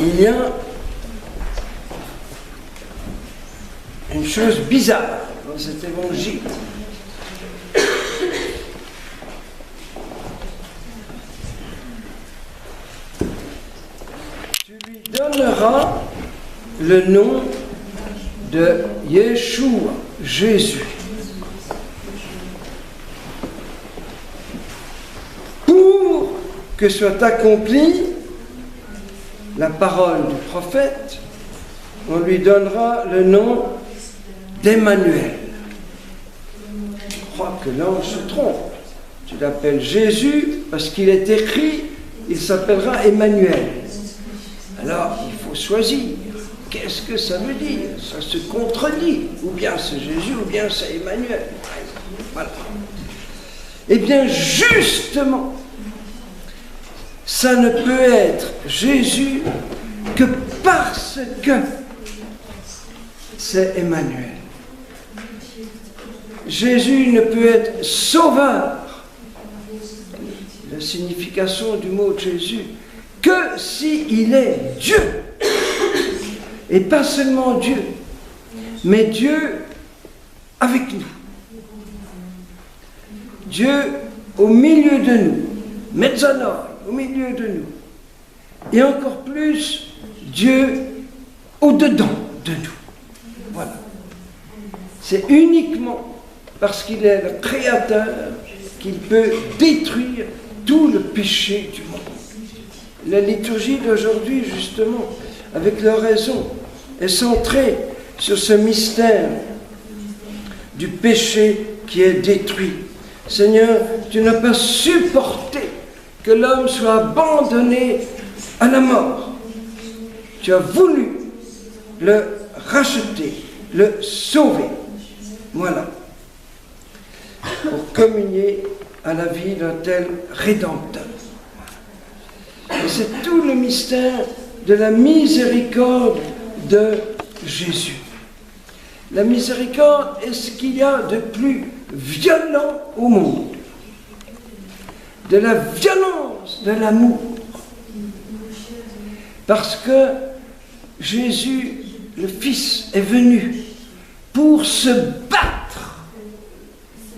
il y a une chose bizarre dans cet évangile. Tu lui donneras le nom de Yeshua, Jésus. Pour que soit accomplie la parole du prophète, on lui donnera le nom d'Emmanuel. Je crois que l'ange se trompe. Tu l'appelles Jésus parce qu'il est écrit, il s'appellera Emmanuel. Alors, il faut choisir. Qu'est-ce que ça veut dire? Ça se contredit. Ou bien c'est Jésus, ou bien c'est Emmanuel. Voilà. Eh bien, justement, ça ne peut être Jésus que parce que c'est Emmanuel. Jésus ne peut être sauveur, la signification du mot de Jésus, que s'il est Dieu. Et pas seulement Dieu, mais Dieu avec nous. Dieu au milieu de nous, Mezzanoi, au milieu de nous. Et encore plus, Dieu au-dedans de nous. Voilà. C'est uniquement parce qu'il est le Créateur qu'il peut détruire tout le péché du monde. La liturgie d'aujourd'hui, justement, avec leur raison, est centrée sur ce mystère du péché qui est détruit. Seigneur, tu n'as pas supporté que l'homme soit abandonné à la mort. Tu as voulu le racheter, le sauver. Voilà. Pour communier à la vie d'un tel Rédempteur. Et c'est tout le mystère de la miséricorde de Jésus. La miséricorde est ce qu'il y a de plus violent au monde. De la violence de l'amour. Parce que Jésus, le Fils, est venu pour se battre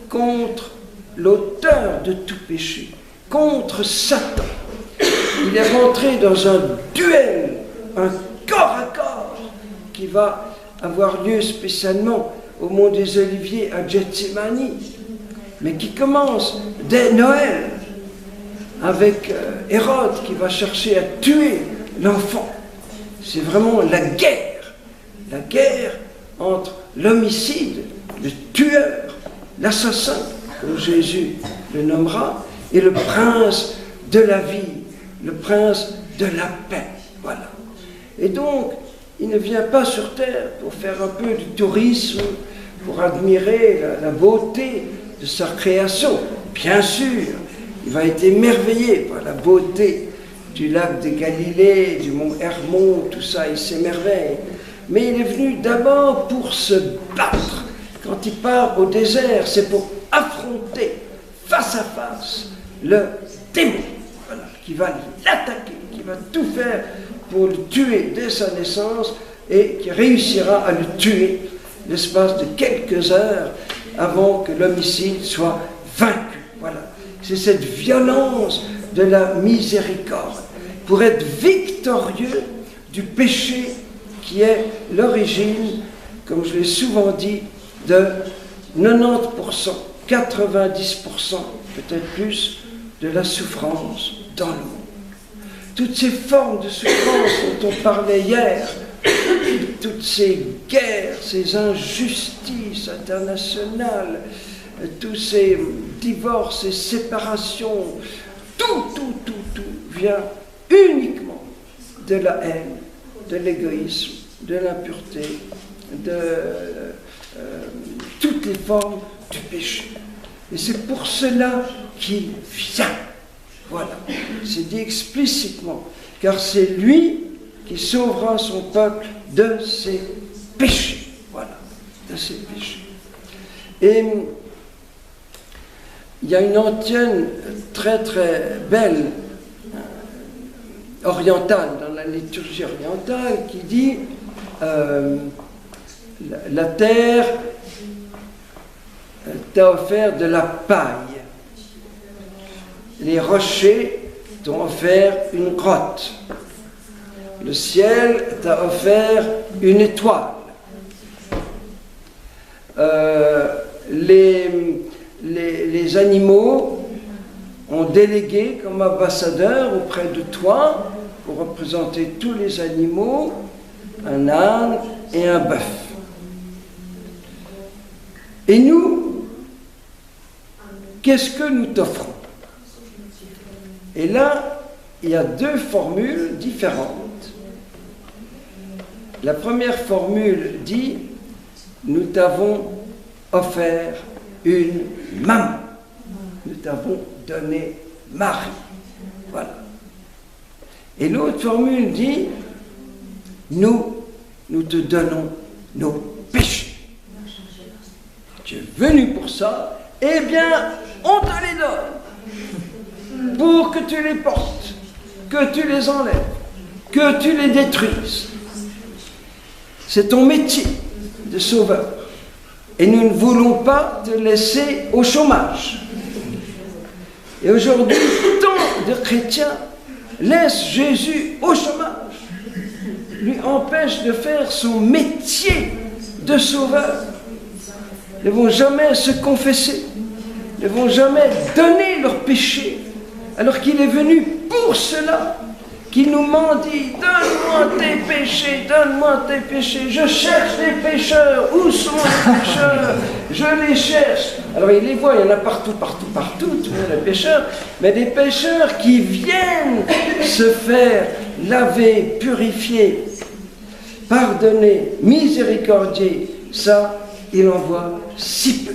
contre l'auteur de tout péché, contre Satan. Il est rentré dans un duel, un corps à corps, qui va avoir lieu spécialement au Mont des Oliviers à Gethsémani, mais qui commence dès Noël, avec Hérode qui va chercher à tuer l'enfant. C'est vraiment la guerre entre l'homicide, le tueur, l'assassin, comme Jésus le nommera, et le prince de la vie, le prince de la paix. Voilà. Et donc, il ne vient pas sur terre pour faire un peu du tourisme, pour admirer la beauté de sa création. Bien sûr, il va être émerveillé par la beauté du lac de Galilée, du mont Hermon, tout ça, il s'émerveille. Mais il est venu d'abord pour se battre. Quand il part au désert, c'est pour affronter face à face le démon, voilà, qui va l'attaquer, qui va tout faire pour le tuer dès sa naissance et qui réussira à le tuer l'espace de quelques heures avant que l'homicide soit vaincu. Voilà. C'est cette violence de la miséricorde pour être victorieux du péché qui est l'origine, comme je l'ai souvent dit, de 90%, 90%, peut-être plus, de la souffrance dans le monde. Toutes ces formes de souffrance dont on parlait hier, toutes ces guerres, ces injustices internationales, tous ces divorces et séparations, tout vient uniquement de la haine, de l'égoïsme, de l'impureté, de toutes les formes du péché. Et c'est pour cela qu'il vient. Voilà, c'est dit explicitement, car c'est lui qui sauvera son peuple de ses péchés. Voilà, de ses péchés. Et il y a une antienne très très belle, orientale, dans la liturgie orientale qui dit la terre t'a offert de la paille, les rochers t'ont offert une grotte, le ciel t'a offert une étoile, les animaux ont délégué comme ambassadeur auprès de toi, pour représenter tous les animaux, un âne et un bœuf. Et nous, qu'est-ce que nous t'offrons? Et là, il y a deux formules différentes. La première formule dit, nous t'avons offert une maman. Nous t'avons donné Marie. Voilà. Et l'autre formule dit, nous te donnons nos péchés. Tu es venu pour ça, eh bien, on te les donne. Pour que tu les portes, que tu les enlèves, que tu les détruises. C'est ton métier de sauveur. Et nous ne voulons pas te laisser au chômage. Et aujourd'hui, tant de chrétiens laissent Jésus au chômage, lui empêchent de faire son métier de sauveur. Ne vont jamais se confesser, ne vont jamais donner leur péché, alors qu'il est venu pour cela, qu'il nous mendie, donne-moi tes péchés, donne-moi tes péchés, je cherche les pécheurs, où sont les pécheurs, je les cherche. Alors il les voit, il y en a partout, tout le monde est pécheur, mais des pécheurs qui viennent se faire laver, purifier, pardonner, miséricordier, ça, il en voit si peu.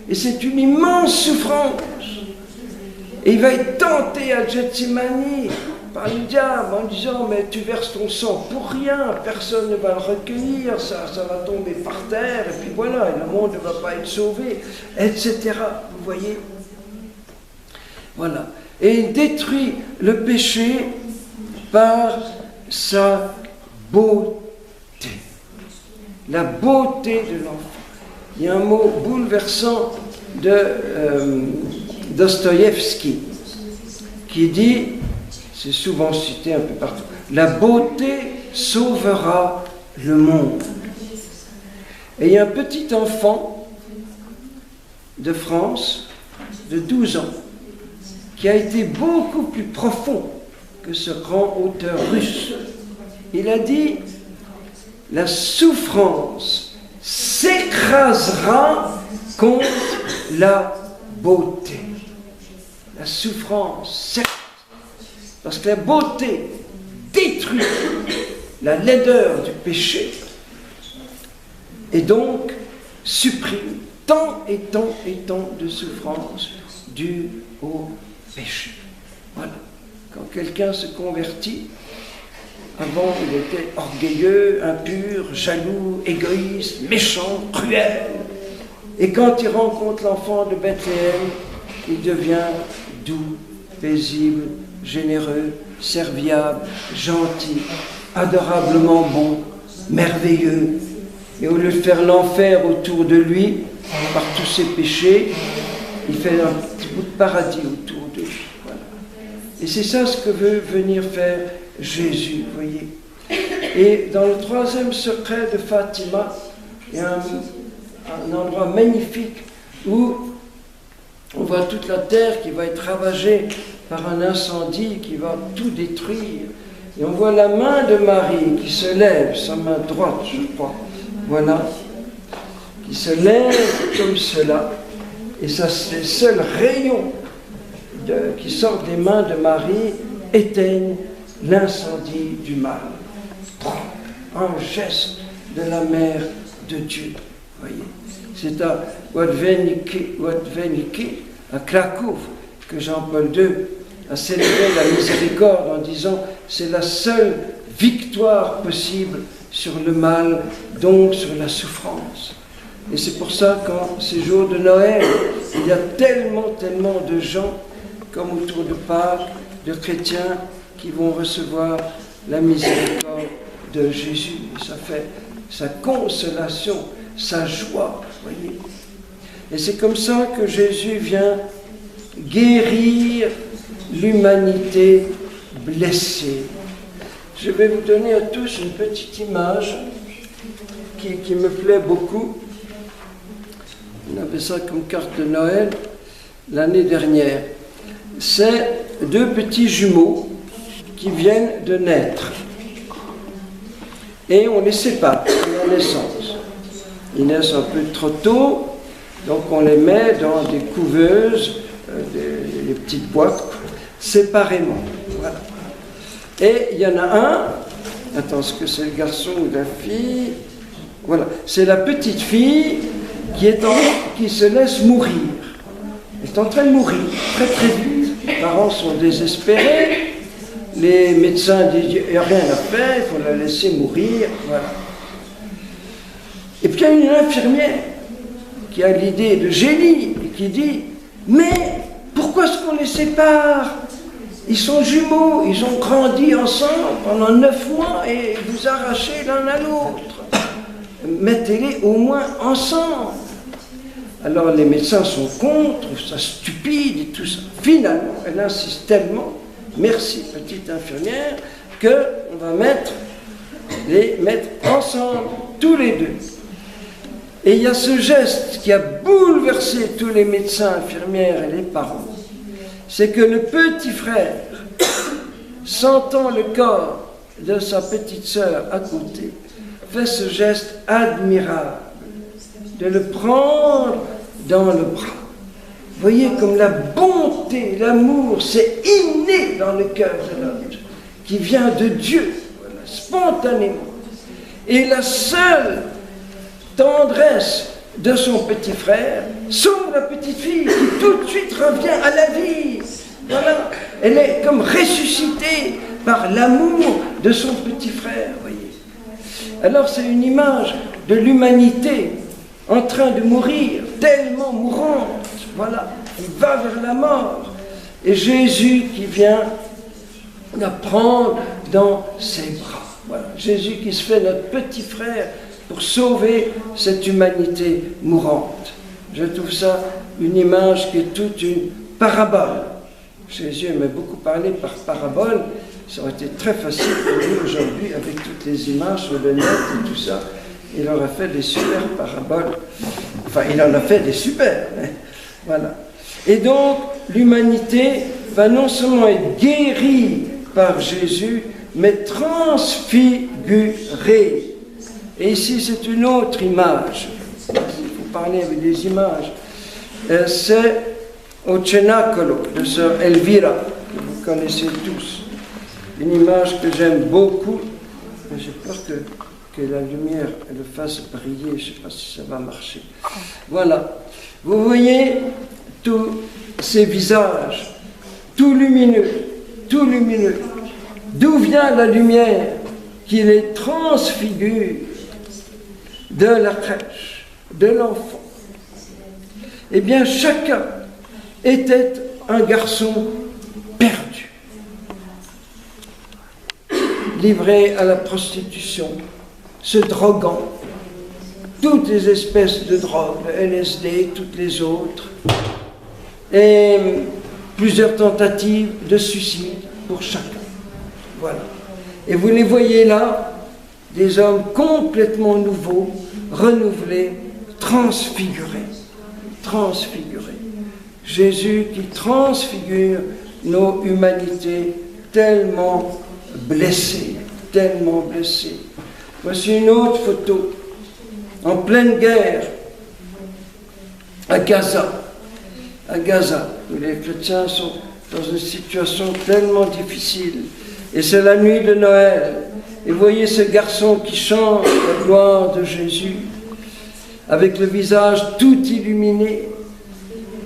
Et c'est une immense souffrance. Et il va être tenté à Gethsémani par le diable en disant, mais tu verses ton sang pour rien, personne ne va le recueillir, ça va tomber par terre, et puis voilà, et le monde ne va pas être sauvé, etc. Vous voyez? Voilà. Et il détruit le péché par sa beauté. La beauté de l'enfant. Il y a un mot bouleversant de Dostoïevski qui dit, c'est souvent cité un peu partout, la beauté sauvera le monde. Et il y a un petit enfant de France de 12 ans qui a été beaucoup plus profond que ce grand auteur russe. Il a dit, la souffrance s'écrasera contre la beauté. La souffrance s'écrase. Parce que la beauté détruit la laideur du péché et donc supprime tant et tant et tant de souffrances dues au péché. Voilà. Quand quelqu'un se convertit, avant il était orgueilleux, impur, jaloux, égoïste, méchant, cruel. Et quand il rencontre l'enfant de Bethléem, il devient doux, paisible, généreux, serviable, gentil, adorablement bon, merveilleux. Et au lieu de faire l'enfer autour de lui, par tous ses péchés, il fait un petit bout de paradis autour de lui. Voilà. Et c'est ça ce que veut venir faire Jésus, vous voyez. Et dans le troisième secret de Fatima, il y a un endroit magnifique où on voit toute la terre qui va être ravagée par un incendie qui va tout détruire. Et on voit la main de Marie qui se lève, sa main droite, je crois, voilà, qui se lève comme cela. Et ça, les seuls rayons qui sortent des mains de Marie éteignent l'incendie du mal. Un geste de la mère de Dieu. Voyez. C'est à Wadveniki, à Krakow, que Jean-Paul II a célébré la miséricorde en disant c'est la seule victoire possible sur le mal, donc sur la souffrance. Et c'est pour ça qu'en ces jours de Noël, il y a tellement de gens, comme autour de Pâques, de chrétiens qui vont recevoir la miséricorde de Jésus. Ça fait sa consolation, sa joie, voyez. Et c'est comme ça que Jésus vient guérir l'humanité blessée. Je vais vous donner à tous une petite image qui me plaît beaucoup. On avait ça comme carte de Noël l'année dernière. C'est deux petits jumeaux qui viennent de naître. Et on les sépare à la naissance. Ils naissent un peu trop tôt, donc on les met dans des couveuses, des petites boîtes, séparément. Voilà. Et il y en a un, attends, est-ce que c'est le garçon ou la fille? Voilà, c'est la petite fille qui se laisse mourir. Elle est en train de mourir, très très vite. Les parents sont désespérés. Les médecins disent il n'y a rien à faire, il faut la laisser mourir. Voilà. Et puis il y a une infirmière qui a l'idée de génie et qui dit mais pourquoi est-ce qu'on les sépare? Ils sont jumeaux, ils ont grandi ensemble pendant 9 mois et vous arrachez l'un à l'autre. Mettez-les au moins ensemble. Alors les médecins sont contre, trouvent ça stupide et tout ça. Finalement, elle insiste tellement, merci petite infirmière, qu'on va les mettre ensemble, tous les deux. Et il y a ce geste qui a bouleversé tous les médecins, infirmières et les parents. C'est que le petit frère, sentant le corps de sa petite sœur à côté, fait ce geste admirable de le prendre dans le bras. Vous voyez comme la bonté, l'amour, c'est inné dans le cœur de l'autre, qui vient de Dieu, voilà, spontanément. Et la seule tendresse de son petit frère sauve la petite fille qui tout de suite revient à la vie. Voilà, elle est comme ressuscitée par l'amour de son petit frère, voyez. Alors c'est une image de l'humanité en train de mourir, tellement mourante, voilà, il va vers la mort. Et Jésus qui vient la prendre dans ses bras. Voilà, Jésus qui se fait notre petit frère pour sauver cette humanité mourante. Je trouve ça une image qui est toute une parabole. Jésus aimait beaucoup parler par parabole. Ça aurait été très facile pour lui aujourd'hui avec toutes les images sur le net et tout ça. Il aurait fait des super paraboles. Enfin, il en a fait des super. Hein. Voilà. Et donc, l'humanité va non seulement être guérie par Jésus, mais transfigurée. Et ici, c'est une autre image. Il faut parler avec des images. C'est au Cenacolo de sœur Elvira, que vous connaissez tous. Une image que j'aime beaucoup. J'ai peur que la lumière le fasse briller. Je ne sais pas si ça va marcher. Voilà. Vous voyez tous ces visages, tout lumineux, tout lumineux. D'où vient la lumière qui les transfigure? De la crèche, de l'enfant. Eh bien, chacun était un garçon perdu, livré à la prostitution, se droguant, toutes les espèces de drogues, le LSD, toutes les autres, et plusieurs tentatives de suicide pour chacun. Voilà. Et vous les voyez là, des hommes complètement nouveaux, renouvelés, transfigurés. Transfigurés. Jésus qui transfigure nos humanités tellement blessées, tellement blessées. Voici une autre photo, en pleine guerre, à Gaza. À Gaza, où les chrétiens sont dans une situation tellement difficile. Et c'est la nuit de Noël. Et voyez ce garçon qui chante la gloire de Jésus, avec le visage tout illuminé,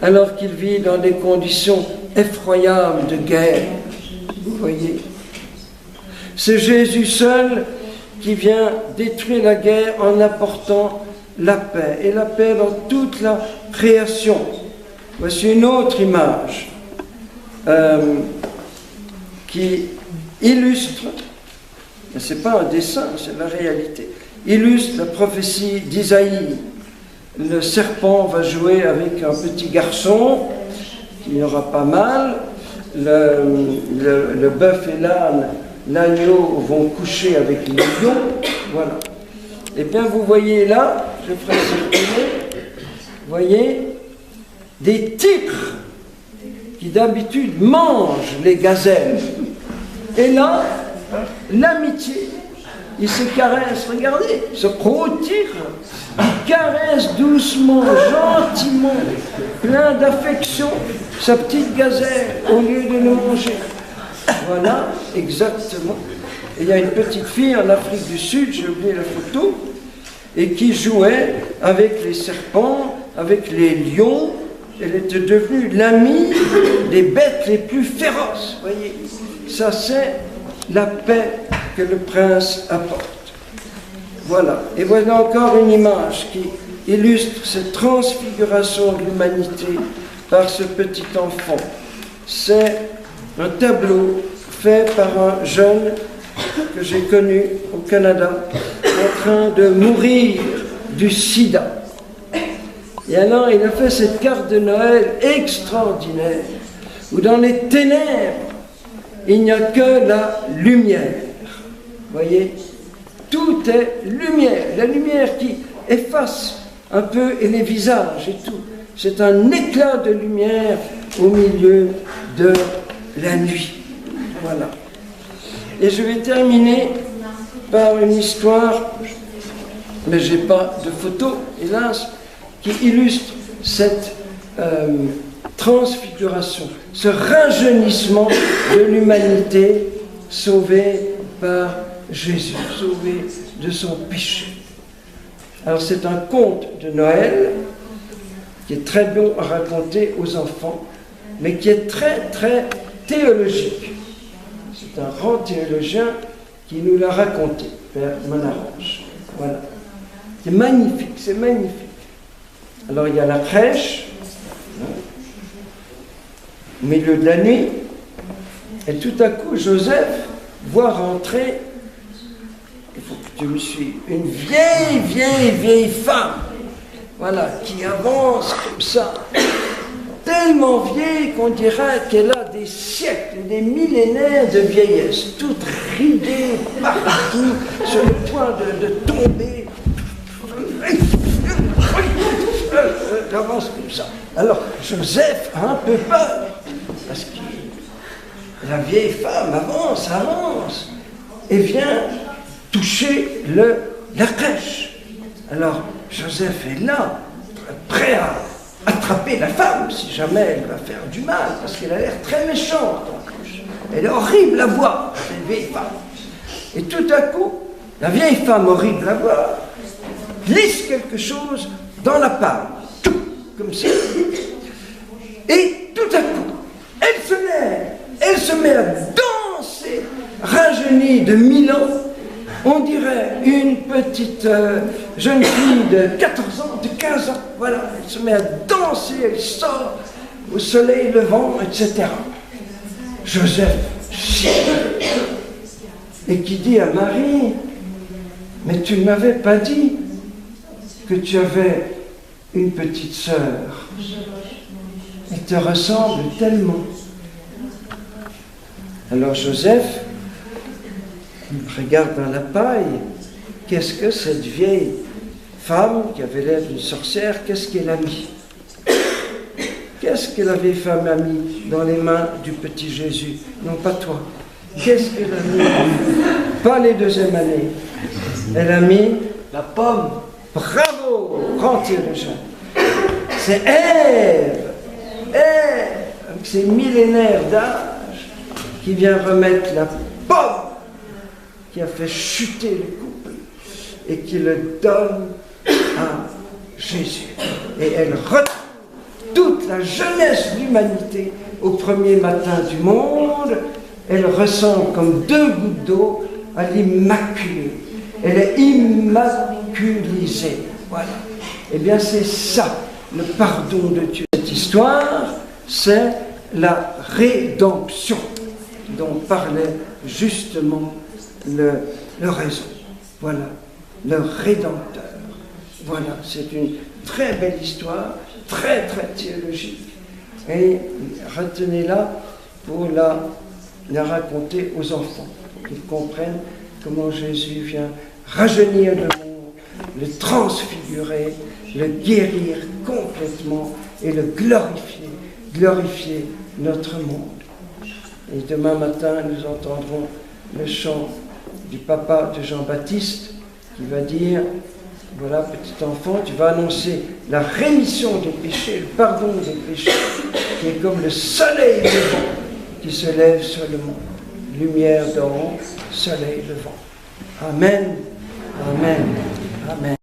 alors qu'il vit dans des conditions effroyables de guerre. Vous voyez, c'est Jésus seul qui vient détruire la guerre en apportant la paix, et la paix dans toute la création. Voici une autre image qui illustre Mais ce n'est pas un dessin, c'est la réalité. Illustre la prophétie d'Isaïe. Le serpent va jouer avec un petit garçon qui n'aura pas mal. Le bœuf et l'âne, l'agneau vont coucher avec les lions. Voilà. Et bien vous voyez là, je ferai circuler, vous voyez, des tigres qui d'habitude mangent les gazelles. Et là, l'amitié, ils se caressent, regardez, ce gros tigre, il caresse doucement, gentiment, plein d'affection, sa petite gazelle, au lieu de le manger. Voilà, exactement. Et il y a une petite fille en Afrique du Sud, j'ai oublié la photo, et qui jouait avec les serpents, avec les lions. Elle était devenue l'amie des bêtes les plus féroces. Voyez, ça c'est la paix que le prince apporte. Voilà. Et voilà encore une image qui illustre cette transfiguration de l'humanité par ce petit enfant. C'est un tableau fait par un jeune que j'ai connu au Canada, en train de mourir du sida. Et alors il a fait cette carte de Noël extraordinaire, où dans les ténèbres, il n'y a que la lumière. Vous voyez, tout est lumière, la lumière qui efface un peu les visages et tout. C'est un éclat de lumière au milieu de la nuit. Voilà. Et je vais terminer par une histoire, mais je n'ai pas de photo, hélas, qui illustre cette transfiguration, ce rajeunissement de l'humanité sauvée par Jésus, sauvée de son péché. Alors c'est un conte de Noël qui est très bon à raconter aux enfants, mais qui est très très théologique. C'est un grand théologien qui nous l'a raconté, Père Manarange. Voilà. C'est magnifique, c'est magnifique. Alors il y a la crèche, au milieu de la nuit, et tout à coup Joseph voit rentrer, il faut que tu me suives, une vieille femme, voilà, qui avance comme ça, tellement vieille qu'on dirait qu'elle a des siècles, des millénaires de vieillesse, toute ridée partout, sur le point de tomber. Elle avance comme ça. Alors Joseph a un peu peur, parce que la vieille femme avance, et vient toucher la crèche. Alors Joseph est là, prêt à attraper la femme, si jamais elle va faire du mal, parce qu'elle a l'air très méchante en plus. Elle est horrible à voir, cette vieille femme. Et tout à coup, la vieille femme horrible à voir glisse quelque chose dans la palme, comme ça. Et tout à coup, elle se met à danser, rajeunie de 1000 ans. On dirait une petite jeune fille de 14 ans, de 15 ans. Voilà, elle se met à danser, elle sort au soleil levant, etc. Joseph chie. Et qui dit à Marie, mais tu ne m'avais pas dit que tu avais une petite sœur. Elle te ressemble tellement. Alors Joseph regarde dans la paille, qu'est-ce que cette vieille femme qui avait l'air d'une sorcière, qu'est-ce qu'elle a mis? Qu'est-ce que la vieille femme a mis dans les mains du petit Jésus? Non, pas toi. Qu'est-ce qu'elle a mis? Pas les deuxièmes années. Elle a mis la pomme. Bravo, grand théologien. C'est Ève, avec ses millénaires d'âge, qui vient remettre la pomme qui a fait chuter le couple et qui le donne à Jésus. Et elle retrouve toute la jeunesse de l'humanité au premier matin du monde. Elle ressemble comme deux gouttes d'eau à l'Immaculée. Elle est immaculisée. Voilà. Eh bien, c'est ça, le pardon de Dieu. Cette histoire, c'est la rédemption dont parlait justement le raison. Voilà, le Rédempteur. Voilà, c'est une très belle histoire, très très théologique. Et retenez-la pour la raconter aux enfants, pour qu'ils comprennent comment Jésus vient rajeunir le monde, le transfigurer, le guérir complètement et le glorifier notre monde. Et demain matin, nous entendrons le chant du papa de Jean-Baptiste qui va dire, voilà, petit enfant, tu vas annoncer la rémission des péchés, le pardon des péchés, qui est comme le soleil levant qui se lève sur le monde. Lumière d'en haut, soleil levant. Amen, amen, amen.